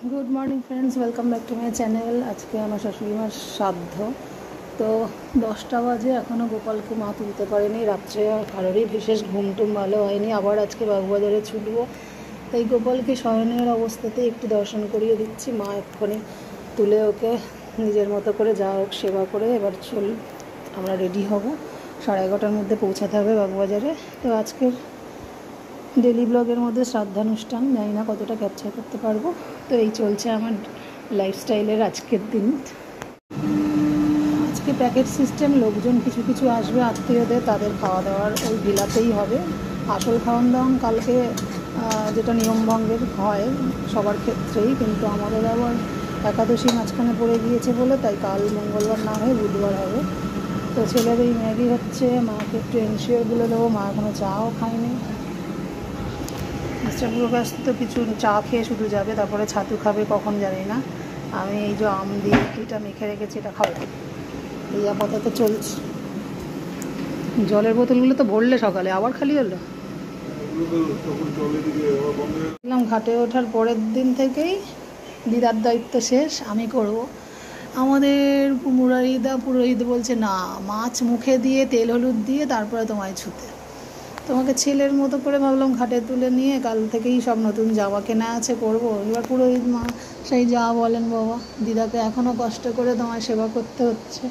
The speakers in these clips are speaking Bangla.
Good morning friends, welcome back to my channel. आज के আমার শাশুড়িমার শ্রাদ্ধ তো 10টা বাজে, এখনও গোপালকে মা তুলতে পারেনি। রাত্রে কারোরই বিশেষ ঘুমটুম ভালো হয়নি। আবার আজকে বাগবাজারে ছুটবো, তাই গোপালকে শয়নের অবস্থাতেই একটু দর্শন করিয়ে দিচ্ছি। মা এক্ষুনি তুলে ওকে নিজের মতো করে যা হোক সেবা করে এবার চল আমরা রেডি হব। 11:30টার মধ্যে পৌঁছাতে হবে বাগবাজারে। তো আজকের ডেলি ব্লগের মধ্যে শ্রাদ্ধানুষ্ঠান, জানি না কতটা ক্যাপচার করতে পারবো। তো এই চলছে আমার লাইফস্টাইলের আজকের দিন। আজকে প্যাকেট সিস্টেম, লোকজন কিছু কিছু আসবে আত্মীয়দের, তাদের খাওয়া দাওয়ার ওই ভিলাতেই হবে। আসল খাওয়ান দাওয়ান কালকে, যেটা নিয়মভঙ্গের হয় সবার ক্ষেত্রেই, কিন্তু আমাদের আবার একাদশী মাঝখানে পড়ে গিয়েছে বলে তাই কাল মঙ্গলবার না হয়ে বুধবার হবে। তো ছেলের এই ম্যাগি হচ্ছে, মাকে একটু এনশিওর বলে দেবো, মা এখনও চাও খায়নি। মিস্টার প্রকাশ তো কিছু চা খেয়ে শুধু যাবে, তারপরে ছাতু খাবে কখন জানি না। আমি এই যে আম দিয়ে এটা মেখে রেখেছি, এটা খাবো। এই আপাতত চলছে। জলের বোতলগুলো তো ভরলে সকালে, আবার খালি হলো। ঘাটে ওঠার পরের দিন থেকেই দিদার দায়িত্ব শেষ, আমি করব। আমাদের পুরোহিত বলছে না, মাছ মুখে দিয়ে তেল হলুদ দিয়ে তারপরে তোমায় ছুতে। তোমাকে ছেলের মতো করে ভাবলাম ঘাটে তুলে নিয়ে কাল থেকেই সব নতুন জামা কেনা আছে, করবো। এবার পুরোহিত মা সেই যা বলেন বাবা, দিদাকে এখনও কষ্ট করে তোমায় সেবা করতে হচ্ছে,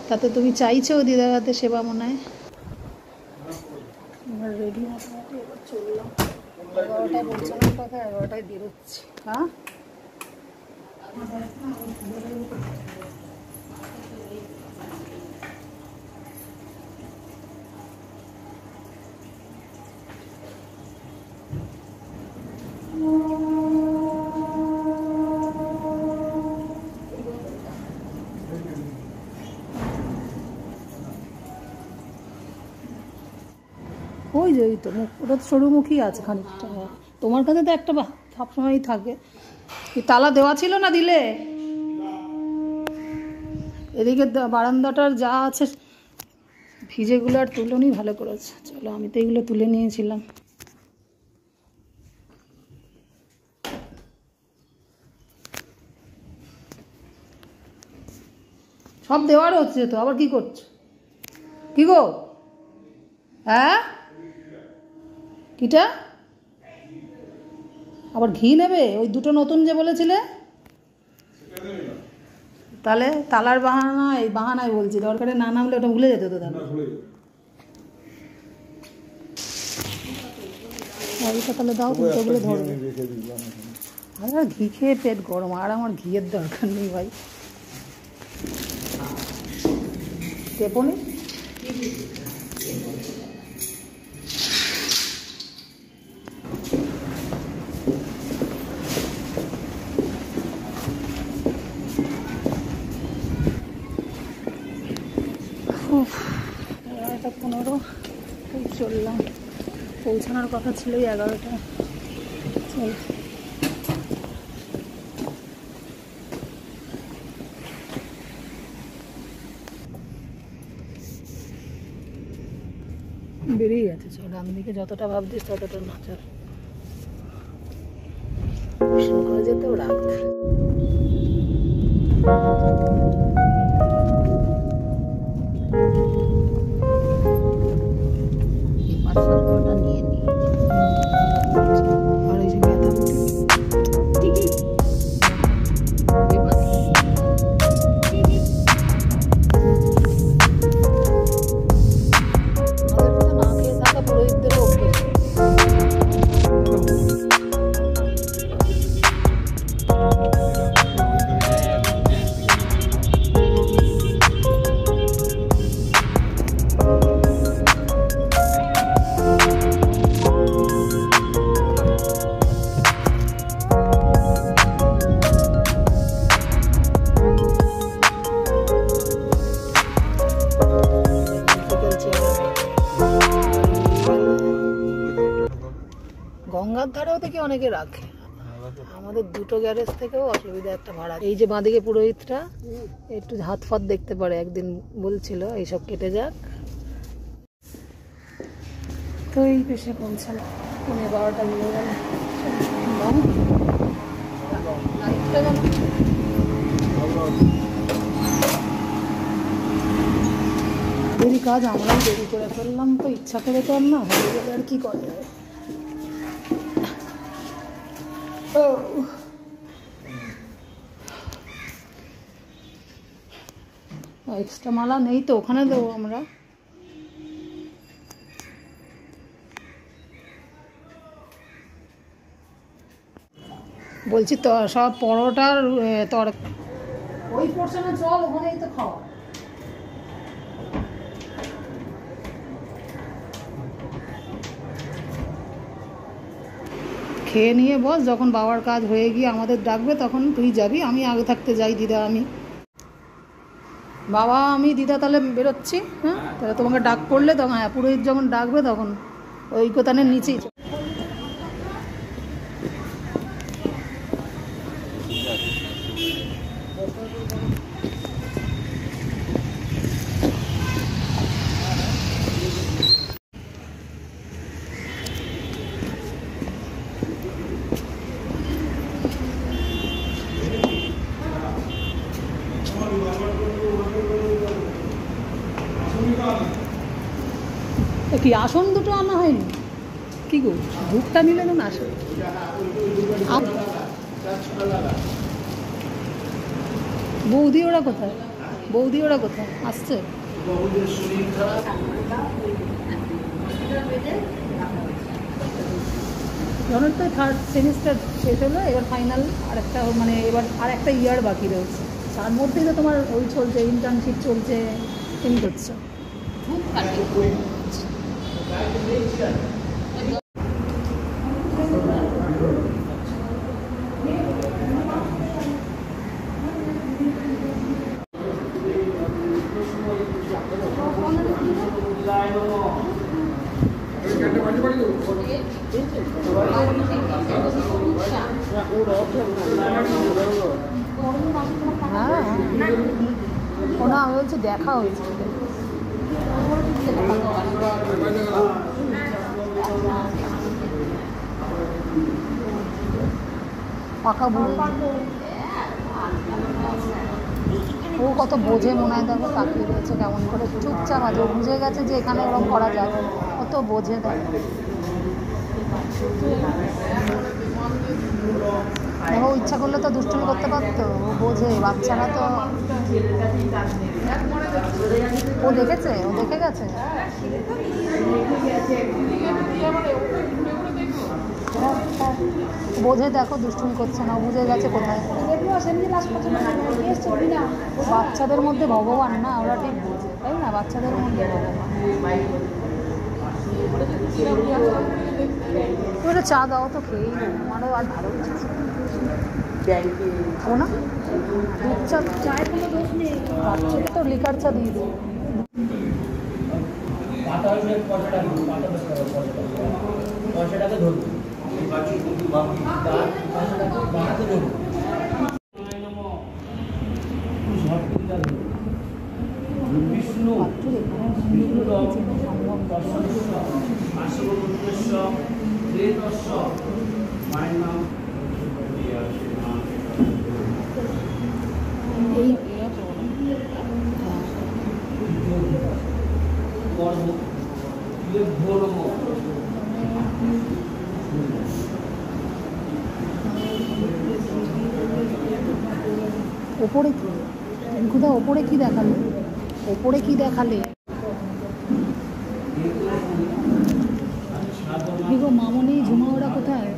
তাতে তুমি চাইছো দিদার হাতে সেবা মনে হয়। এবার রেডি মোটামুটি এবার চললাম। 11টায় পৌঁছানোর কথা, 11টায় বেরোচ্ছি। হ্যাঁ, ওই যে ওই তো মুখ, ওটা তো সরুমুখী আছে খানিকটা। তোমার কাছে তো একটা সবসময়ই থাকে। তালা দেওয়া ছিল না, দিলে? এদিকে বারান্দাটার যা আছে ভিজেগুলো আর তুলনি, ভালো করেছে। চলো, আমি তো এগুলো তুলে নিয়েছিলাম। সব দেওয়ার হচ্ছে তো, আবার কি করছো? কি গো? হ্যাঁ, কিটা আবার ঘি নেবে? ওই দুটো নতুন যে বলেছিলে, তাহলে তালার বাহানা, এই বাহানায় বলছি, দরকারে না নামলে ওটা ভুলে যেত তো। তাহলে দাও, ওগুলো ধরবে। আর ঘি খেয়ে পেট গরম, আর আমার ঘিয়ের দরকার নেই ভাই। টেপনি এটা 15 চললাম। পৌঁছানোর কথা ছিল 11টা। চল, বেরিয়ে গেছে। চল, ডান দিকে যতটা ভাবছিস ততটা না। চল, দর্শন করে যেতেও রাখ। নিয়ে নিয়ে আর এই যে ব্যথা না খেয়ে থাকা পুরোহিতদেরও অভ্যেস। গঙ্গার ধারেও থেকে অনেকে রাখে, আমাদের দুটো গ্যারেজ থেকেও অসুবিধা একটা ভাড়া। এই যে বাঁদিকে পুরোহিতটা একটু হাত ফাত দেখতে পারে, একদিন বলছিল এইসব কেটে যাক। তো এই পেশে পৌঁছালাম, 12টা বেজে গেল। লাইটটা গেল। দেরি কাজ আমরাই দেরি করে ফেললাম, তো ইচ্ছা করে তো আর না, হয়ে গেলে আর কি করা যায়। এক্সট্রা মালা নেই তো, ওখানে দেবো আমরা। বলছি তো সব পরোটার ওই পোর্শনে চল, ওখানেই তো খাওয়া। খেয়ে নিয়ে বস, যখন বাবার কাজ হয়ে গিয়ে আমাদের ডাকবে তখন তুই যাবি, আমি আগে থাকতে যাই। দিদা আমি বাবা আমি দিদা তাহলে বেরোচ্ছি। হ্যাঁ, তাহলে তোমাকে ডাক পড়লে তখন, হ্যাঁ পুরোহিত যখন ডাকবে তখন ওই কোথানের নিচেই। কি আসন দুটো আনা হয়নি কি গো? ভুকটা নিলে তো না আসে। বৌদি ওরা কোথায়? বৌদি ওরা কোথায় আসছে? জনের তো থার্ড সেমিস্টার শেষ হলো, এবার ফাইনাল আরেকটা, মানে এবার আর একটা ইয়ার বাকি রয়েছে। তার মধ্যেই তো তোমার ওই চলছে, ইন্টার্নশিপ চলছে, তুমি করছো। হ্যাঁ ওনা আমি বলছি দেখা হয়েছে। পাকা বুড়ো, ও কত বোঝে মনে হয়, দেখো তাকিয়ে রয়েছে কেমন করে, চুপচাপ আছে। ও বুঝে গেছে যে এখানে এরকম করা যাবে, কত বোঝে। দেখো দেখো ইচ্ছা করলে তো দুষ্টুমি করতে পারতো, ও বোঝে। বাচ্চারা তো, ও দেখেছে, ও দেখে গেছে। বোঝে, দেখো দুষ্টুমি করছে না, বুঝে গেছে কোথায়। বাচ্চাদের মধ্যে ভগবান না, ওরা ঠিক বোঝে, তাই না? বাচ্চাদের মধ্যে ভগবান। ওটা চা দাও তো, খেয়েই আমারও আর ভালো লাগছে ও না। দুধ চা, চায়ের কোনো দোষ নেই, বাচ্চাকে তো লিকার চা দিয়ে দিই। ওপরে কি কোথাও, ওপরে কি দেখালে? ওপরে কি দেখালে? গো মামনি ঝুমা ওরা কোথায়?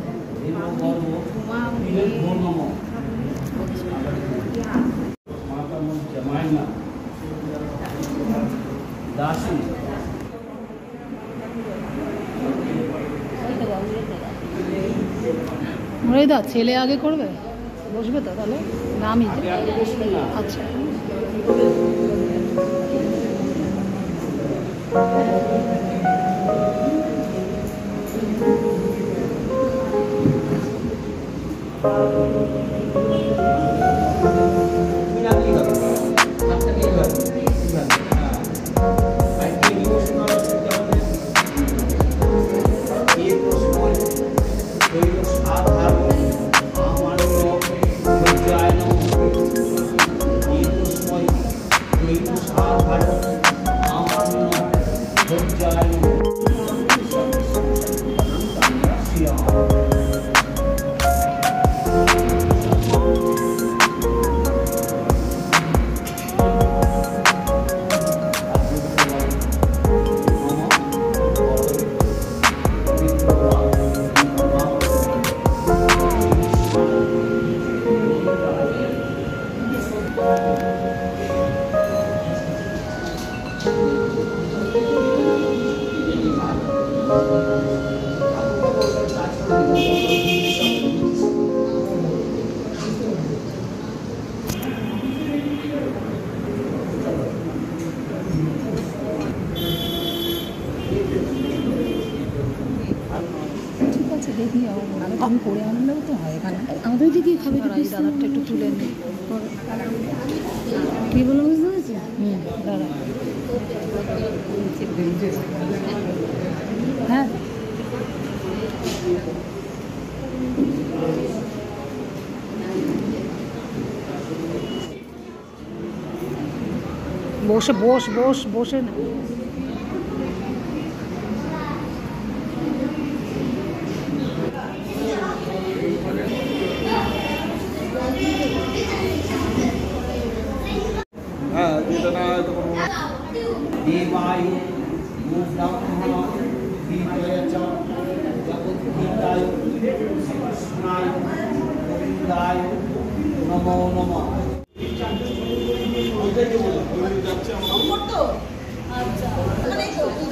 দা ছেলে আগে করবে, বসবে তো তাহলে? না আমি আচ্ছা আমি করে আনলেও তো হয় এখানে। আমাদের দিকে খাবে দাদারটা একটু তুলে নিই। কী বলো বুঝতে পেরেছি? দাদা হ্যাঁ বসে বসে না।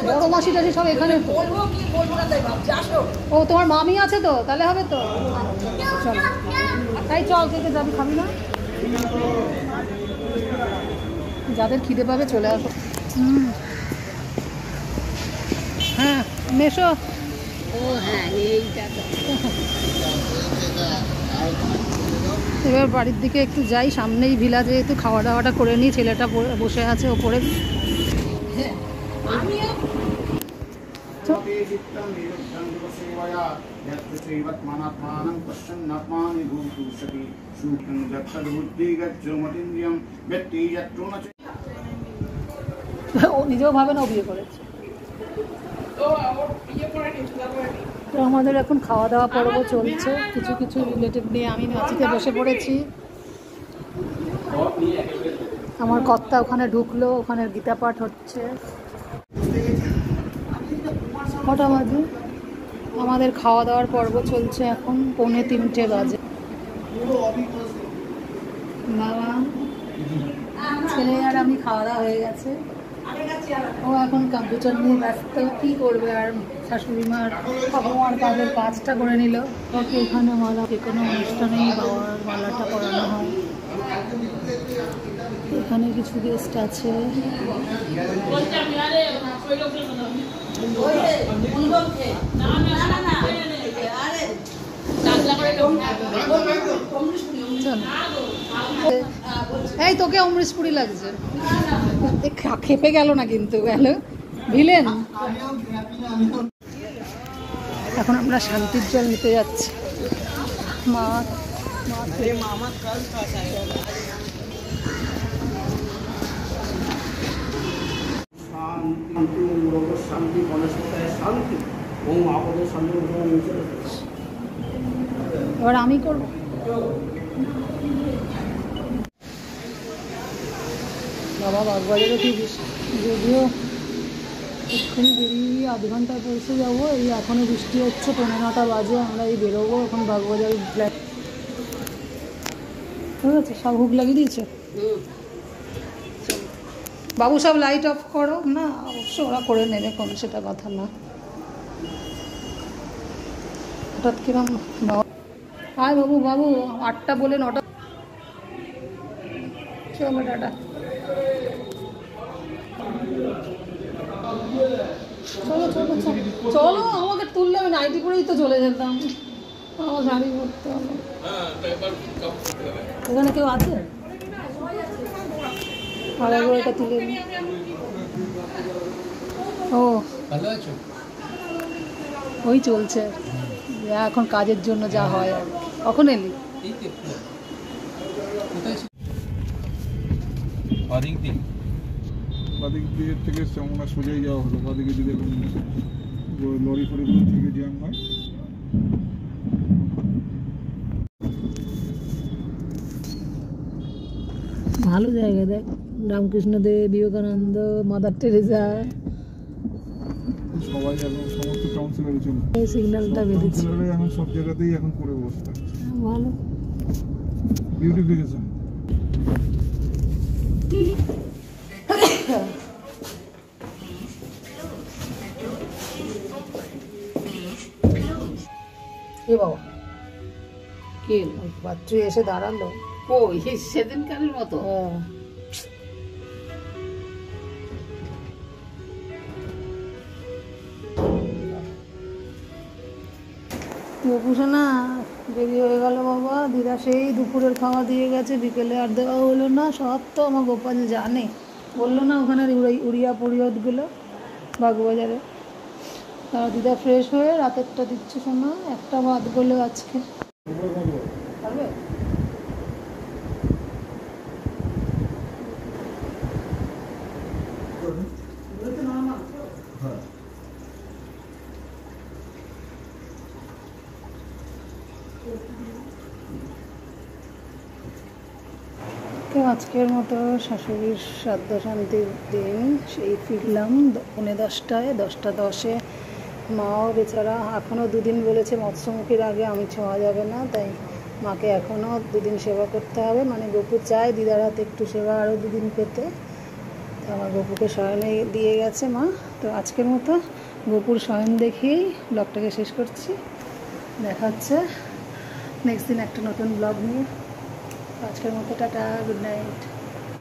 বড় মাসি টাসি সব এখানে। ও তোমার মামি আছে তো, তাহলে হবে তো। চল তাই চল, কে কে যাবি, খাবি না? যাদের খিদে পাবে চলে আসো। হ্যাঁ মেশো। ও হ্যাঁ এইটা তো। এবার বাড়ির দিকে একটু যাই, সামনেই ভিলা, যেহেতু খাওয়া দাওয়াটা করে নিই। ছেলেটা বসে আছে ওপরে। ও নিজেও ভাবে না ও বিয়ে করেছে। তো আমাদের এখন খাওয়া দাওয়া পর্ব চলছে, কিছু কিছু রিলেটিভ নিয়ে আমি নাচিতে বসে পড়েছি। আমার কর্তা ওখানে ঢুকলো, ওখানে গীতা পাঠ হচ্ছে। কটা বাজে? আমাদের খাওয়া দাওয়ার পর্ব চলছে এখন, 2:45 বাজে। বাবা ছেলে আর আমি খাওয়া দাওয়া হয়ে গেছে। ও এখন কম্পিউটার নিয়ে ব্যস্ত, কী করবে আর। শাশুড়ি মার বাবার কাজের কাজটা করে নিল। ওকে এখানে মালা, যে কোনো অনুষ্ঠানেই বাবার মালাটা পরানো হয়। এখানে কিছু গেস্ট আছে। এই তোকে অমৃতপুরি লাগছে, খেপে গেল না কিন্তু, গেল ভিলেন। এখন আমরা শান্তির জল নিতে যাচ্ছি। মা এবার আমি করবো। বাবা বাগবাজারে কি যদিও এক্ষুনি বেরিয়ে আধ ঘন্টায় পৌঁছে যাবো। এই এখনও বৃষ্টি হচ্ছে, 9:15 বাজে। আমরা এই বেরোবো এখন বাগবাজারের ফ্ল্যাট। ঠিক আছে, সব হুক লাগিয়ে দিয়েছে বাবু, সব লাইট অফ করো না। অবশ্য ওরা করে নেবে কোন, সেটা কথা না। হঠাৎ কিরম বাবা, আয় বাবু বাবু, 8টা বলে 9টা। চলো টাটা। চলো চলো চলো, আমাকে তুললে আমি নাইটি পরেই তো চলে যেতাম। আমার শাড়ি পরতে হবে। এখানে কেউ আছে? আর একবার এটা তুলে নি। ও ভালো আছো? ওই চলছে এখন কাজের জন্য যা হয় আর। কখন এলি? বাদিক দিকের থেকে আমরা সোজাই যাওয়া হলো। বাদিকে যদি লরি ফরিগুলো থেকে জ্যাম হয়। ভালো জায়গা, দেখ রামকৃষ্ণদেব, বিবেকানন্দ, মাদার টেরেসা, সবাই এখন সমস্ত কাউন্সিলরে চলে। এই সিগন্যালটা বেঁধেছে এখন সব জায়গাতেই এখন করে বসতে ভালো বিউটিফিকেশন। এ বাবা কে বাচ্চু এসে দাঁড়ালো। ও সেদিনকারের মতো। না দেরি হয়ে গেল বাবা। দিদা সেই দুপুরের খাওয়া দিয়ে গেছে, বিকেলে আর দেওয়া হলো না। সব তো আমার গোপাল জানে, বললো না ওখানের উড়িয়া পরিয়দগুলো বাগবাজারে। তারা দিদা ফ্রেশ হয়ে রাতেরটা দিচ্ছে, শোনা একটা বাদ বলে আজকে পারবে। তো আজকের মতো শাশুড়ির শ্রাদ্ধ শান্তির দিন সেই ফিরলাম 10:45, 10:10-এ। মাও বেচারা এখনও 2 দিন বলেছে, মৎস্যমুখীর আগে আমি ছোঁয়া যাবে না, তাই মাকে এখনও 2 দিন সেবা করতে হবে। মানে গপু চায় দিদার হাতে একটু সেবা আরও 2 দিন পেতে। তো আমার গপুকে শয়নে দিয়ে গেছে মা। তো আজকের মতো গপুর শয়ন দেখেই ব্লগটাকে শেষ করছি। দেখা হচ্ছে নেক্সট দিন একটা নতুন ব্লগ নিয়ে। আজকের মতো টাটা, গুড নাইট।